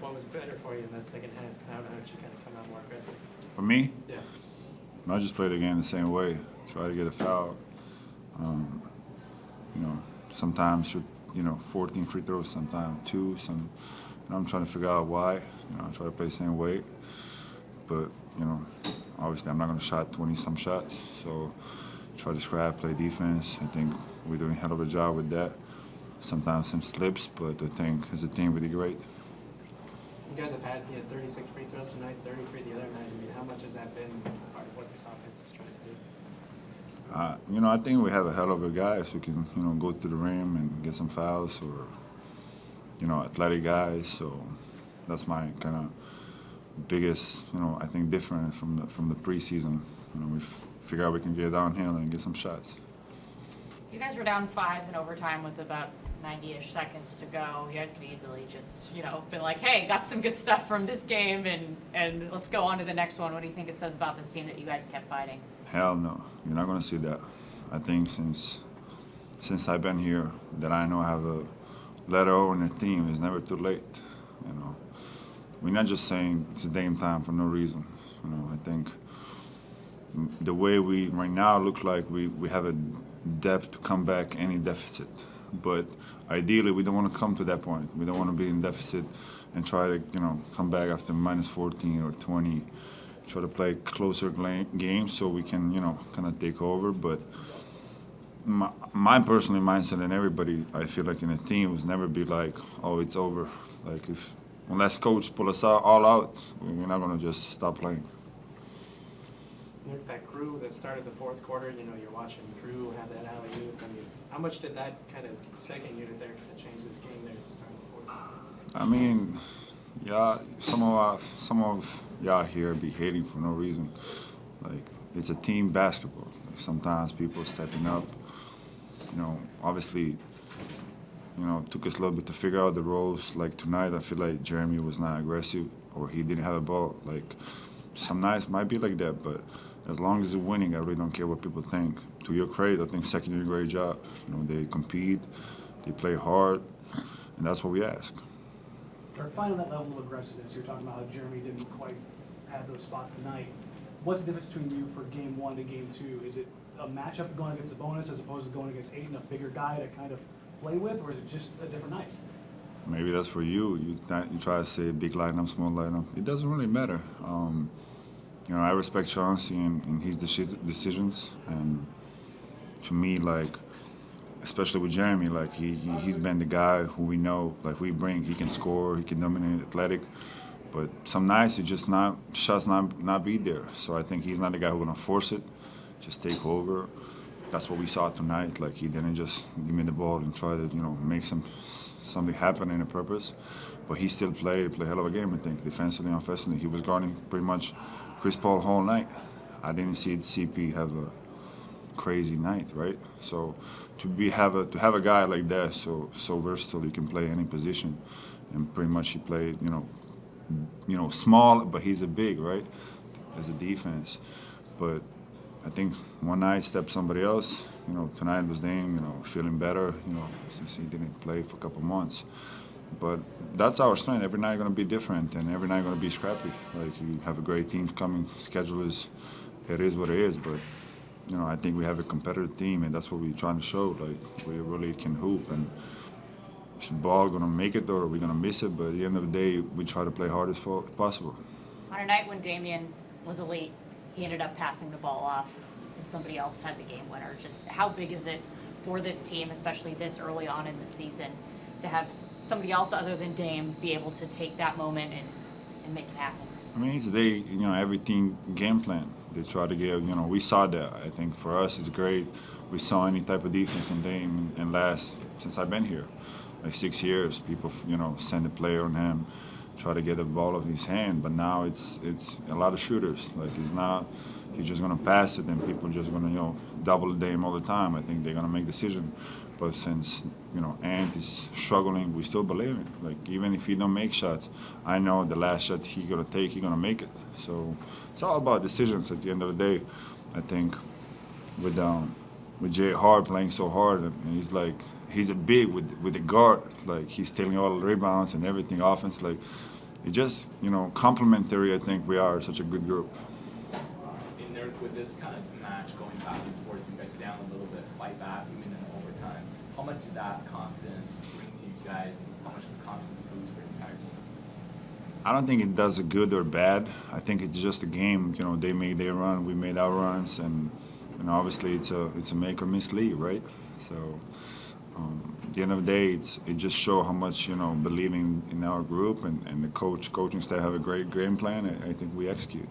what was better for you in that second half? How did you kind of come out more aggressive? For me, Yeah. I just play the game the same way. Try to get a foul. You know, sometimes shoot, 14 free throws, sometimes 2. I'm trying to figure out why. I try to play the same way. But, obviously I'm not going to shot 20-some shots. So try to scrap, play defense. I think we're doing a hell of a job with that. Sometimes some slips, but I think as a team we did great. You guys have had 36 free throws tonight, 33 the other night. I mean, how much has that been part of what this offense is trying to do? I think we have a hell of a guys who can, go to the rim and get some fouls, or, athletic guys. So that's my kind of biggest, I think, difference from the preseason. We figure out we can get downhill and get some shots. You guys were down 5 in overtime with about 90-ish seconds to go. You guys could easily just, been like, hey, got some good stuff from this game, and let's go on to the next one. What do you think it says about this team that you guys kept fighting? Hell no. You're not going to see that. I think since I've been here, that I know I have a letter O in the team. It's never too late. We're not just saying it's a game time for no reason. I think the way we right now look like we have a depth to come back any deficit. But ideally, we don't want to come to that point. We don't want to be in deficit and try to, come back after minus 14 or 20, try to play closer games so we can, kind of take over. But my personal mindset and everybody, I feel like in a team, was never be like, oh, it's over. Like unless coach pull us all out, we're not going to just stop playing. That crew that started the fourth quarter, you're watching Drew have that alley-oop. I mean, how much did that kind of second unit there kind of change this game there at the start of the fourth quarter? I mean, yeah, some of y'all here be hating for no reason. Like, it's a team basketball. Like, sometimes people stepping up. Obviously, it took us a little bit to figure out the roles. Like tonight, I feel like Jeremy was not aggressive, or he didn't have a ball. Like, some nights might be like that, but as long as you're winning, I really don't care what people think. To your credit, I think second did a great job. They compete, they play hard, and that's what we ask. Finding that level of aggressiveness, you're talking about how Jeremy didn't quite have those spots tonight. What's the difference between you for game 1 to game 2? Is it a matchup going against a bonus as opposed to going against Ayton, a bigger guy to kind of play with, or is it just a different night? Maybe that's for you. You try to say big lineup, small lineup. It doesn't really matter. I respect Chauncey and his decisions. And to me, like, especially with Jeremy, like he's been the guy who we know, like we bring. He can score, he can dominate athletic. But some nights it just shots not be there. So I think he's not the guy who's gonna force it, just take over. That's what we saw tonight. Like, he didn't just give me the ball and try to, make something happen in a purpose. But he still played a hell of a game, I think, defensively and offensively. He was guarding pretty much Chris Paul whole night. I didn't see CP have a crazy night, right? So to have a guy like that, so versatile, he can play any position, and pretty much he played, small, but he's a big, right, as a defense. But I think one night stepped somebody else. Tonight was Dame, feeling better, since he didn't play for a couple months. But that's our strength. Every night going to be different, and every night going to be scrappy. Like, you have a great team coming. Schedule is what it is. But I think we have a competitive team, and that's what we're trying to show. Like, we really can hoop, and is the ball going to make it, or are we going to miss it? But at the end of the day, we try to play hard as possible. On a night when Damian was elite, he ended up passing the ball off, and somebody else had the game winner. Just how big is it for this team, especially this early on in the season, to have somebody else other than Dame be able to take that moment and make it happen? I mean, every team game plan. They try to give, we saw that. I think for us, it's great. We saw any type of defense from Dame since I've been here, like 6 years. People, send a player on him, try to get the ball off his hand. But now it's a lot of shooters. Like, it's not, he's just going to pass it, and people just going to, double Dame all the time. I think they're going to make decisions. But since, Ant is struggling, we still believe in it. Like, even if he don't make shots, I know the last shot he's going to take, he's going to make it. So it's all about decisions at the end of the day. I think with Jay Hart playing so hard, and he's a big with the guard. Like, he's stealing all the rebounds and everything, offense. Like, it just, complementary. I think we are such a good group. In there, with this kind of match going back and forth, you guys down a little bit, fight back, even in overtime. How much did that confidence bring to you guys, and how much confidence boost for the entire team? I don't think it does a good or bad. I think it's just a game. They made their run, we made our runs, and obviously it's a make or miss league, right? So at the end of the day, it just shows how much believing in our group and the coaching staff have a great game plan. I think we execute.